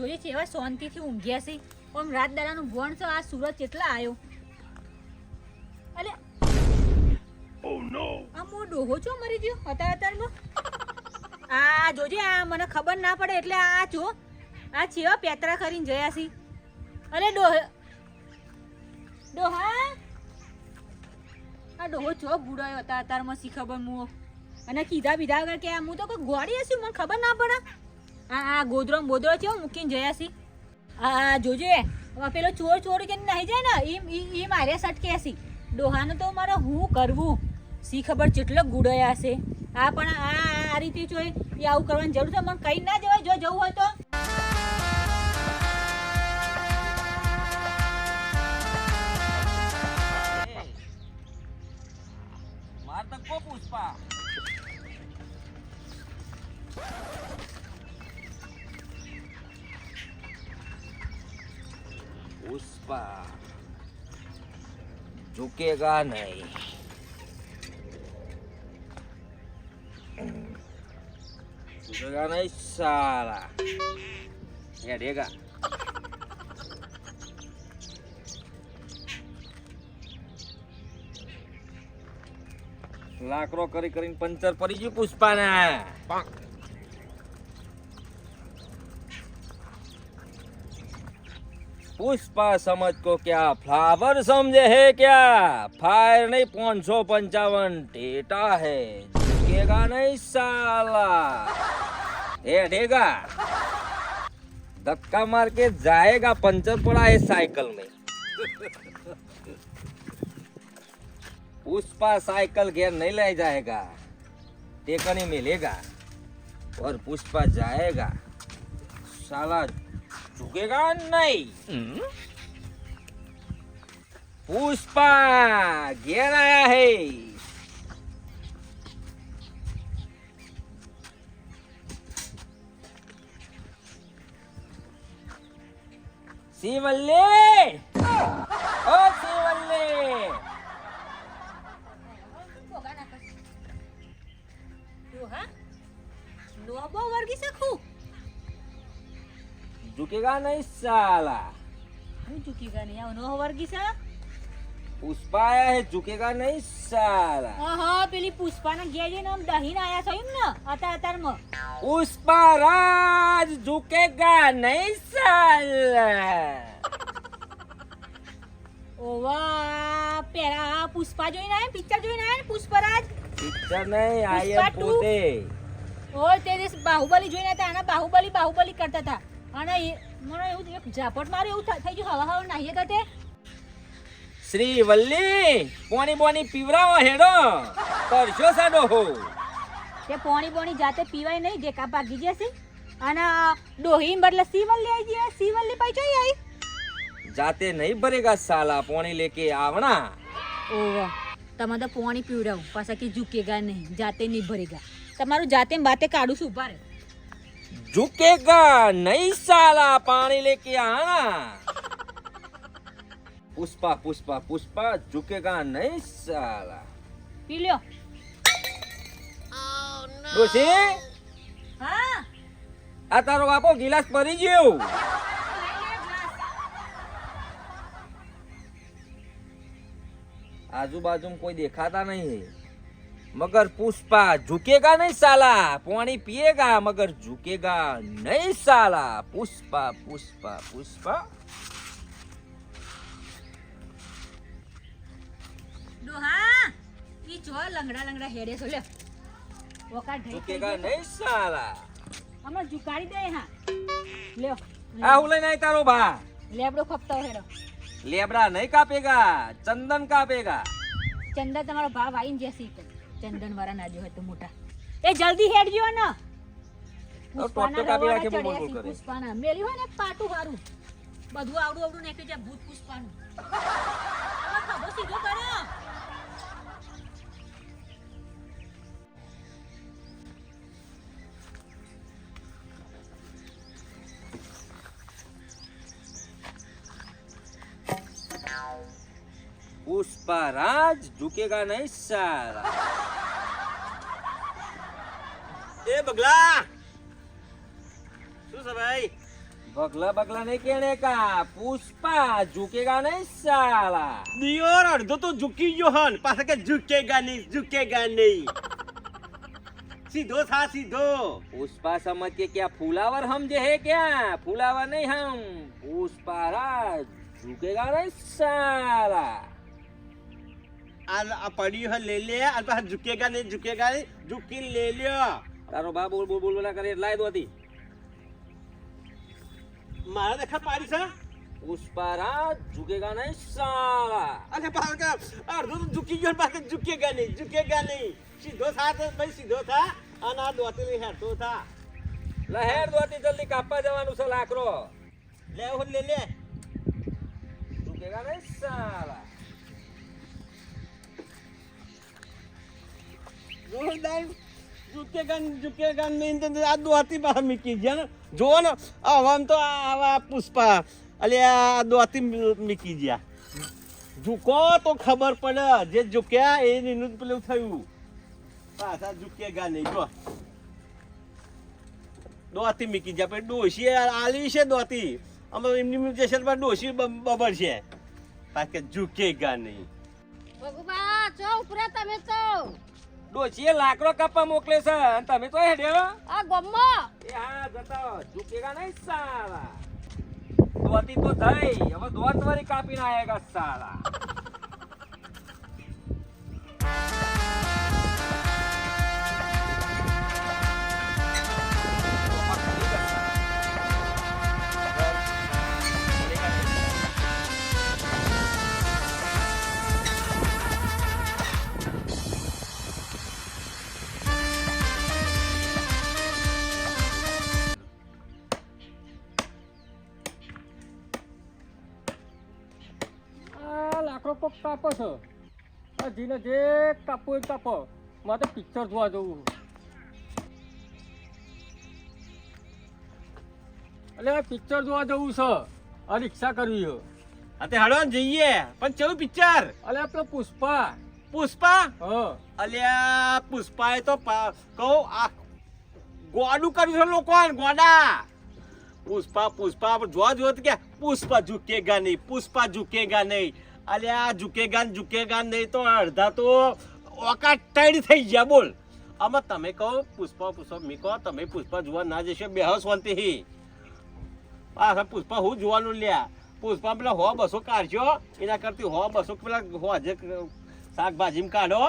જોઈએ છે એવા શાંતિથી ઊંઘ્યા છે ઓમ રાત દાડાનું ભણ છે આ સુરત કેટલા આવ્યો અલે ઓ નો આ મો ડોહો છો મરી ગયો અત્યારમાં આ જોજે આ મને ખબર ના પડે એટલે આ જો આ ચેવા પેતરા કરીને જયા છે અરે ડોહા આ ડોહો ચો ગુડાયો અત્યારમાં શી ખબર મુઓ અને કીધા બીધા વગર કે હું તો કોઈ ગોળી હશે મને ખબર ના પડે આ ગોદરો બોદરો છે મૂકીને જયા છે આ જોજે પેલો ચોર ચોર કે નહીં જાય ને એ મારે સટકે છે ડોહાનું તો મારે હું કરવું શી ખબર કેટલો ગુડાયા છે આ પણ આ રીતે જો એ આવું કરવાની જરૂર છે મને કઈ ના જવાય જો જવું હોય તો માર તો કો પુષ્પા पुष्पा झुकेगा नहीं झुकेगा नहीं साला ये देगा लाकड़ो करी करीने पंचर पड़ी गई पुष्पा ने पुष्पा समझ को क्या फ्लावर समझे है क्या फायर नहीं 555 टेटा है झुकेगा नहीं साला ये देगा धक्का मार के जाएगा पंचर पड़ा है साइकिल में पुष्पा साइकिल घेर नहीं ले जाएगा टेकनी मिलेगा और पुष्पा जाएगा साला झुकेगा नहीं पुष्पा घेर आया है शिवल्ले ओ शिवल्ले લોબો વર્ગી શકું झुकेगा नहीं साला હું ચૂકીગા નહીં આવ નો વર્ગી છે पुष्पा आया है झुकेगा नहीं साला હા પેલી પુષ્પાના ઘેર જઈને આમ દહીને આયા છો એમ ને અત્યારમાં पुष्पा राज झुकेगा नहीं साला ઓવા પેલા પુષ્પા જોઈને આયા પિક્ચર જોઈને આયા ને પુષ્પરાજ पिक्चर नहीं आई पुष्पा है पोते ઓ તે દિવસ બાહુબલી જોઈને હતા આના બાહુબલી કરતા હતા અને મને એવું એક ઝાપટ મારે એવું થઈ ગયું હવા હવા નાહીએ ગતે श्री वल्ली पोनी बोनी पीवराओ हेडो तरशो साडो हो તે પોણી બોણી જાતે પીવાય નહીં દેકા ભાગી જશે અને ડોહીન બદલે સીવલ્લી આવી જાય સીવલ્લી પાઈ જોઈ આવી जाते नहीं भरेगा साला पोनी लेके आवना ઓવા તમે તો પોણી પીવડાવું પાછા કે ઝુકેગા નહીં જાતે નહીં ભરેગા તમારું જાતે બાતે કાઢું છું ઉભા રહે झुकेगा नहीं साला पानी लेके आना पुष्पा पुष्पा पुष्पा झुकेगा नहीं साला પી લ્યો ડોશી હા આ તારો બાપો ગિલાસ ભરી ગયો आजू बाजू में कोई दिखाता नहीं है मगर पुष्पा झुकेगा नहीं साला पानी पिएगा मगर झुकेगा नहीं साला पुष्पा पुष्पा पुष्पा ડોહા ઈ જો લંગડા લંગડા હેડે છો લ્યો ઓકા ઢઈ झुकेगा नहीं साला હમણાં ઝુકાડી દે હા લ્યો આ હું લઈને આય તારો ભા લેબડો ખપતો હેડો लेबड़ा नहीं कापेगा चंदन कापेगा ચંદન તમારો ભાવ આવીને જશે તો ચંદન વાળા ના જો હોય તો મોટા એ જલ્દી હેડજો ને ટોટો કાપી રાખે બોલ બોલ કરે પુષ્પાના મેલી હોય ને પાટું વાળું બધું આવડું આવડું નાખી જાય ભૂત પુષ્પાનું ખબર સીધો કરો पुष्पा राज झुकेगा नहीं साला એ બગલા શું છે ભાઈ बगला बगला नहीं कहने का, पुष्पा झुकेगा नहीं साला। દિયોર અડધો તો ઝૂકી ગયો હન પાછા કે ઝૂકેગા નહીં સીધો થા સીધો पुष्पा समझ के क्या फुलावर समझे है क्या? फुलावर नहीं हम, पुष्पा राज झुकेगा नहीं साला। આ પડ્યું હે લે લે આ પાછા ઝૂકેગા નહીં ઝૂકી લે લ્યો તારો બા બોલ બોલ બોલ ના કરે લાય દો હતી। મારા દેખા પાડી છે पुष्पा राज झुकेगा नहीं साला। અને પાછા કે અડધો તો ઝૂકી ગયો પાછા ઝૂકેગા નહીં સીધો થા તો ભાઈ સીધો થા અને આ દોતી હેઠો થા લહેર દોતી જલ્દી કાપવા જવાનું છે લાકડો। લે હો લે झुकेगा नहीं साला। જોરદાર ઝૂકેગા નહીં તો આ દોતી પાછા મીકી ગયા ને જો ને આમ તો આવા પુષ્પા અલે આ દોતી મીકી ગયા ઝૂકો તો ખબર પડે જે ઝૂક્યા એનું જ પેલું થયું પાછા ઝૂકેગા નહીં જો દોતી મીકી ગયા પછી ડોશી આલી છે દોતી અમે એમની જશે પર ડોશી બબર છે પાછા ઝૂકેગા નહીં ભગવા ચો ઉપરે તમે તો ડોશીએ લાકડો કાપવા મોકલે છે અને તમે તો હેડ્યો। આ ગમો એ હા જતા ઝુકેગા નહીં સાલા। દોતી તો થઈ હવે દોત વાળી કાપીને આયેગા સાલા। લાકડો કોક કાપો છો જીને જે કાપો એ કાપો મારે તો પિક્ચર જોવા જવું એટલે પિક્ચર જોવા જવું છે આ રિક્ષા કરવી છે અતે હાડો જઈએ પણ કેવું પિક્ચર અલે આપણે પુષ્પા પુષ્પા હા અલ્યા પુષ્પાએ તો કહું આ ગોડું કર્યું છે લોકો ગોડા પુષ્પા પણ જોવા જોવા તો કે પુષ્પા ઝૂકેગા નહીં અલ્યા ઝૂકેગા નહીં તો અડધા તો ઓકા ટાઈડ થઈ ગયા બોલ આમાં તમે કહો પુષ્પા મી કહો તમે પુષ્પા જોવા ના જશો બેહો શાંતિ આ પુષ્પા હું જોવાનું લ્યા પુષ્પા પેલા 100-200 કાઢશો એના કરતી 100-200 પેલા હોજે શાકભાજી કાઢો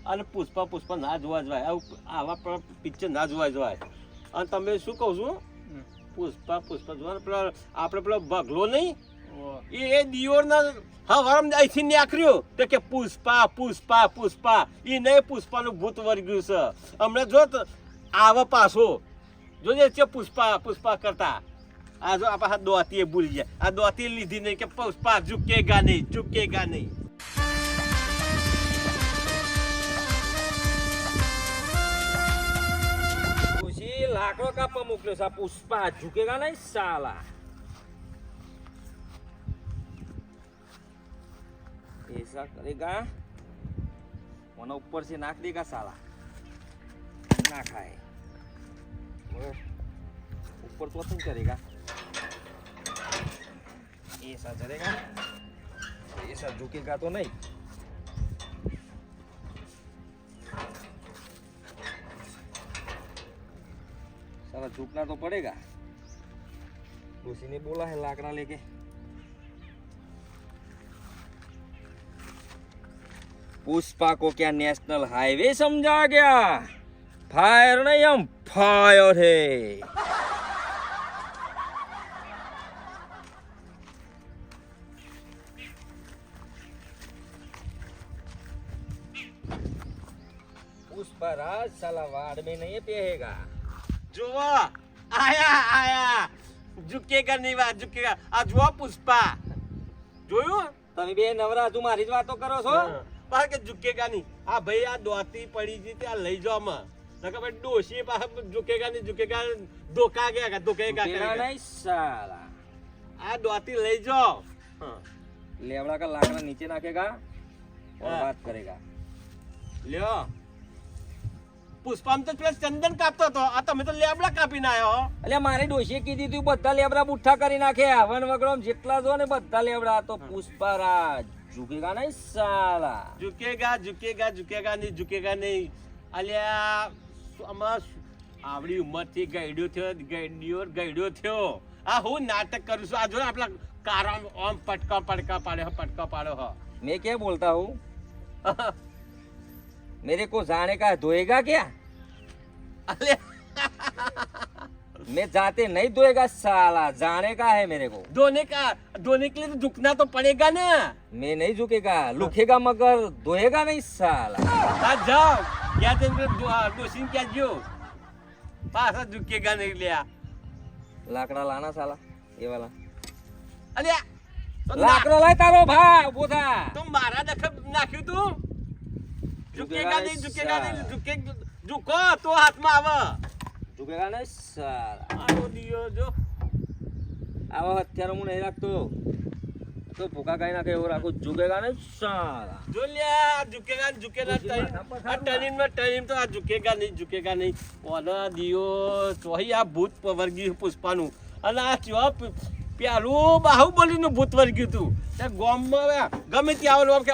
અને પુષ્પા ના જોવા જવાય આવા પિક્ચર ના જોવા જવાય અને તમે શું કહું છું પુષ્પા જોવાનું પેલા આપણે પેલો ભગલો નહીં એ દિયોરના હવારમ અહીંથી નીકળ્યો તો કે પુષ્પા એ નહીં પુષ્પાનું ભૂત વર્ગ્યું છે હમણાં જો આવા પાછો જોજે છે પુષ્પા કરતા આ જો આપણા દોતીએ ભૂલી ગયા આ દોતી લીધી નહીં કે પુષ્પા ઝૂકેગા નહીં ડોશી લાકડો કાપવા મોકલ્યો છે પુષ્પા ઝુકેગા નહીં સાલા। ऐसा करेगा वरना ऊपर से नाक देगा साला ना खाए ऊपर तो नहीं करेगा ऐसा चलेगा ऐसा झुकेगा तो नहीं साला झुकना तो पड़ेगा। उसी ने बोला है लाकड़ा लेके पुष्पा को क्या नेशनल हाईवे समझा गया? फायर नहीं हम फायर है। पुष्पा राज साला वार्ड में नहीं पेहेगा। जुआ आया झुकेगा नहीं बात झुकेगा आ जुआ पुष्पा જોયું તમે બે નવરા તું મારી જ વાતો કરો છો પાછા કે ઝુકેગા નહીં આ ભાઈ આ દોતી પડી હતી ત્યાં લઈ જાઓ માં નકર ભાઈ ડોશી પાછા ઝુકેગા ધોકા ગયા ધોકેગા नहीं साला આ દોતી લઈ જાઓ लेवड़ा का लाकड़ा नीचे रखेगा और हाँ। बात करेगा। લ્યો પુષ્પામ તો પેલા ચંદન કાપતો હતો, આ તમે તો લેબડા કાપીને આવ્યો. એટલે મારી ડોશીએ કીધી તું બધા લેબડા બુઠ્ઠા કરી નાખે વન વગડો જેટલા જો ને બધા લેબડા તો પુષ્પરાજ ઝુકેગા નહીં સાલા. ઝુકેગા ઝુકેગા ઝુકેગા નહીં ઝુકેગા નહીં. અલ્યા આમાં આવડી ઉંમરથી ગયડ્યો થયો. આ હું નાટક કરું છું. આ જો આપલા કારા ઓમ પટકા પાડ્યો હ. मैं क्या बोलता हूँ मेरे को जाने का धोएगा क्या? अल्या मैं जाते नहीं धोएगा साला, जाने का है मेरे को. धोने के लिए तो झुकना तो पड़ेगा ना. मैं नहीं झुकेगा, लुकेगा मगर धोएगा नहीं साला. हाँ जाओ क्या डोसिन क्या जो पासा झुकेगा नहीं लिया. लाकड़ा लाना साला ये वाला. अल्या तो लाकड़ा लाए तारो भाई वो था. तुम मारा दखल नाख्યું તું. झुकेगा नहीं झुको तो હાથમાં આવે. झुकेगा नहीं साला. આવો દિયો જો આવા હથિયારો હું નહીં રાખતો તો ભૂકા ખાઈ નાખે એવો રાખું. झुकेगा नहीं साला. જો લ્યા ઝુકેગા ટરીમ તો આ ઝુકેગા નહીં ઓલા દિયો ચોહી આ ભૂત વર્ગી પુષ્પાનું અને આ ચો પેલું બાહુબલીનું ભૂત વર્ગ્યું તું. ત્યાં ગામમાં ગમે ત્યાં આવેલું કે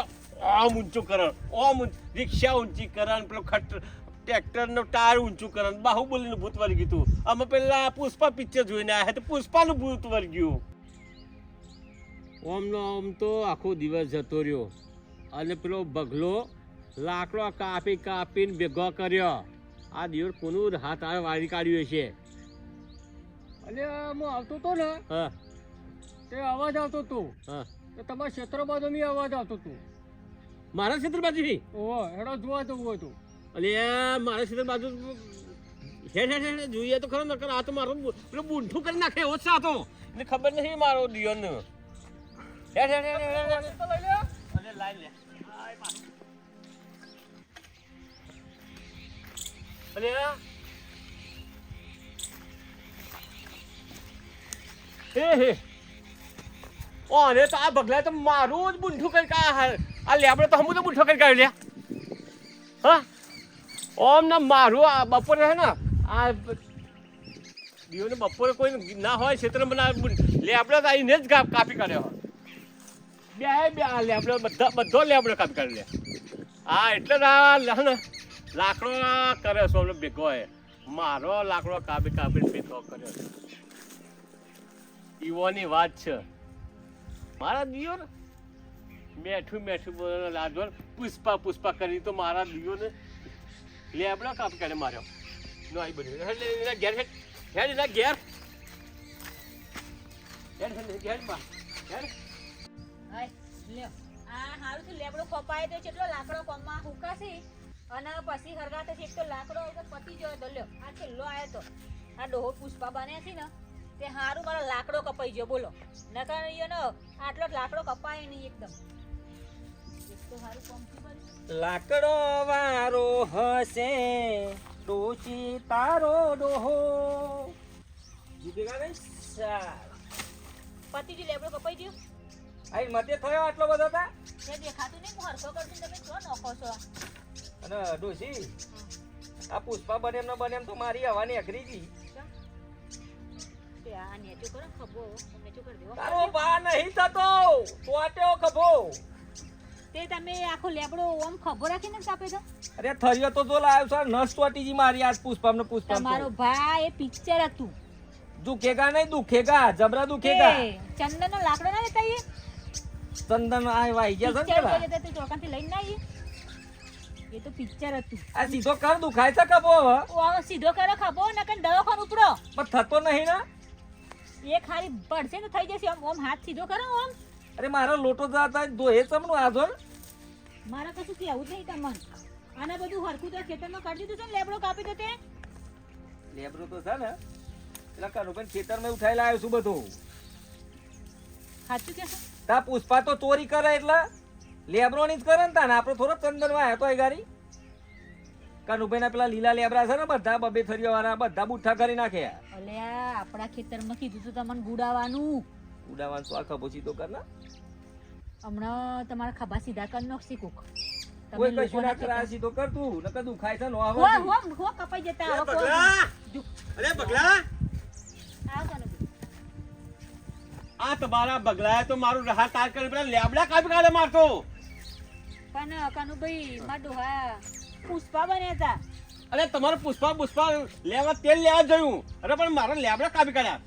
ઓમ ઊંચું કરણ ઓમ રિક્ષા ઊંચી કરણ પેલો ટ્રેક્ટરનો ટાયર ઊંચું કરણ બાહુબલીનું ભૂત વર્ગ્યું તું. અમે પેલા પુષ્પા પિક્ચર જોઈને આવ્યા તો પુષ્પાનું ભૂત વર્ગ્યું. ઓમ તો આખો દિવસ જતો રહ્યો અને પેલો બગલો લાકડો કાપીને ભેગો કર્યો. આ દિવસ કોનું હાથ આવે વાળી કાઢ્યું છે. અને હું આવતો હતો ને હા તે અવાજ આવતો હતો હા તો તમારા ક્ષેત્ર બાજુની અવાજ આવતો હતો. મારા ક્ષેત્ર બાજુથી ઓહો હેડો જોવા જવું હતું. અલે મારા ક્ષેત્ર બાજુ હેડ જોઈએ તો ખરો નકર આ તો મારો પેલો બૂંઠું કરી નાખે એવો છે આ તો. એને ખબર નહીં મારો દિયોને. હેડ અરે લાઈ લે આય પાછું. અલે હે ઓને તો આ બગલા તો મારું જ બૂંઠું કરી આ લેબડો તો હમું તો બૂંઠો કરી કાઢ્યો લે. હા ઓમ ના મારું આ બપોરે છે ને આ દીવને બપોરે કોઈ ના હોય ક્ષેત્રમાં ના લેબડો તો આવીને જ કાપી કાઢ્યો. બે આ લેબડો બધો લેબડો કાપી કાઢી લે. હા એટલે ને લાકડો કર્યો છો અમને ભેગો હે. મારો લાકડો કાપીને ભેગો કર્યો. ઈવોની વાત છે મારા દિયો ને મેઠું બોલો લાજો પુષ્પા કરી તો મારા દિયો ને લેબડા કાપ કાઢે માર્યો. નો આવી બધું એટલે ઘેર હેડ એના ઘેર હાય લ્યો આ હારું તો લેબડો કપાય તો કેટલો લાકડો કોમમાં હુકાશે અને પછી હરગાતે છે એક તો લાકડો આવતો પતી ગયો તો લ્યો આ છેલ્લો આયો તો આ ડોહો પુષ્પા બન્યા છે ને તે હારું મારો લાકડો કપાઈ ગયો બોલો નકર યો ને આટલો જ લાકડો કપાય નહીં એકદમ. એક તો હારું કોમ થી કર્યું. લાકડો વારો હસે ડોશી તારો ડોહો ઝુકેગા નહીં સાલા. પતી ગયું લેબડો કપાઈ ગયો. આઈ મતે થયો આટલો બધો તા. તે દેખાતું નહીં હું હરખો કરશું તમે જો નોખો છો. અને ડોશી આ પુષ્પા બને એમ તો મારી હવાની અઘરી ગઈ. તે આ નેચો કરો ખબો નેચો કરી દેવો. તારો બા નહીં થતો તો આટ્યો ખભો. તે તમે આખો લેબડો ઓમ ખબો રાખીને કાપે છો. અરે થરિયો તો જો લાવ્યો છે નસ તોટીજી મારી આજ પુષ્પામ તમારો ભાઈ એ પિક્ચર હતું. દુખેગા નહીં દુખેગા જબરા દુખેગા. એ ચંદનનો લાકડો ના લેતા એ ચંદન આ વાઈ ગયા છે પિક્ચર પેલા. જોઈ લેતા તું ચોકાથી લઈને ના આવીએ. એ તો પિક્ચર હતું. આ સીધો કર દુખાય છે કબો હવે. ઓ આવો સીધો કરો ખબો નકર દવાખાનું ઉપડો. પણ થતો નહીં ને. એ ખાલી પડશે તો થઈ જશે ઓમ હાથ સીધો કરો ઓમ. અરે મારો લોટો જાતા દોહે ચમનું આજો. મારા કશું કેવું જ નહીં તમને. આને બધું હરખું તો ખેતરમાં કાઢી દીધું છે ને લેબડો કાપી દો તે. લેબરો તો છે ને પેલા કનુભાઈ ખેતરમાં ઉઠાઈ લાવ્યો છું બધું. સાચું કહેશો? તા પુષ્પા તો ચોરી કરે એટલે લેબરોની જ કરે ને તાને આપણે થોડો ચંદન માં હતો એ ગાડી. કનુભાઈ ના પેલા લીલા લેબરા છે ને બધા બબે થરીઓ વાળા બધા બુઠ્ઠા કરી નાખ્યા. અલ્યા આપણા ખેતરમાં કીધું તો તમને ગુડાવાનું. ઉડાવાનું તો આ ખબોચી તો કર ને. હમણાં તમારા ખભા સીધા કરી નાખશે કોક. કોઈ તમે કશું ના લોકોના કરાય સીધો કર તું નકર દુખાય છે નો હો આવડતી. હો હો કપાઈ જતા અરે હવે બગલા જો, અરે બગલા આવો કનુભાઈ. આ તમારા બગલાએ તો મારું રાહ તાર કરી પેલા લેબડા કાપી કાઢે મારતો પણ કનુભાઈ મારા ડોહા પુષ્પા બન્યા હતા. અરે તમારે પુષ્પા લેવા તેલ લેવા જોયું અરે પણ મારા લેબડા કાપી કાઢ્યા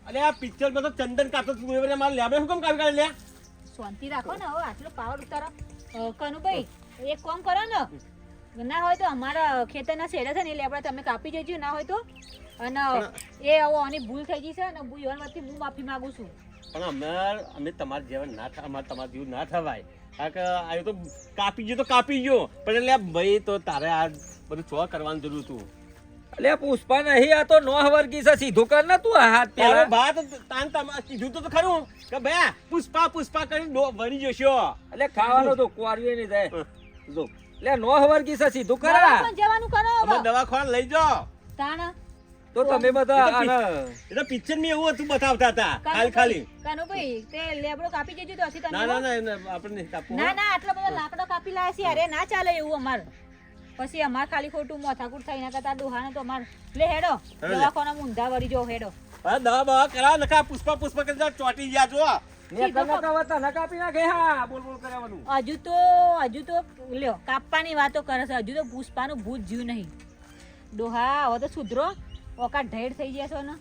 અરે આ પિક્ચર માં તો ચંદન કાપતો મારા લેબડા શું કામ કાપી કાઢે લે શાંતિ રાખો ને હવે આટલો પાવર ઉતારો. કનુભાઈ એક કામ કરો ને, ના હોય તો અમારા ખેતરના શેડા છે ને એ લેબડા તમે કાપી દેજો, ના હોય તો. અને એ હવે આની ભૂલ થઈ ગઈ છે અને ભૂલ વતી હું માફી માંગુ છું. પણ અમે તમારા જેવા ના થાય અમારે તમારા જેવું ના થવાય કારણ કે આ તો કાપી ગયો પણ એટલે ભાઈ તો તારે આ બધું ચો કરવાનું જરૂર હતું અલ્યા પુષ્પા નહીં આ તો નો વર્ગી છે સીધું કર ને તું આ હાથ તારો પેલા. ભાત તાન તમારે કીધું તો ખરું કે ભાઈ પુષ્પા કરીને વળી જશો એટલે ખાવાનો તો કોરવી નહીં જાય જો લે નો વર્ગી છે સીધું કર. દવાખાને જવાનું કરો અમે હવે. દવાખાને લઈ જાઓ તાણ તો તમે બધા એ તો આને એટલે પિક્ચર માં એવું હતું બતાવતા હતા ખાલી કનુભાઈ તે લેબડો કાપી દેજો તો હજી તમે ના ના ના એને આપણે નહીં કાપવું ના ના આટલા બધા લાકડો કાપી લાયા છે. અરે ના ચાલે એવું અમારે. પછી અમાર ખાલી ખોટું માથાકૂટ થઈ ના કરતા ડોહાને તો અમાર લે હેડો હેડો લે. દવાખાના ઊંધા વળી જો હેડો. હા દવા બવા કરા નકા પુષ્પા કરીને ચોટી ગયા જો ને કનકા વતા ન કાપી નાખે હા બોલ બોલ કરાવવાનું. હજુ તો લ્યો કાપવાની વાતો કરે છે. હજુ તો પુષ્પાનું ભૂત જીવ નહીં. ડોહા હવે તો સુધરો ઓકા ઢેર થઈ ગયા છો ને.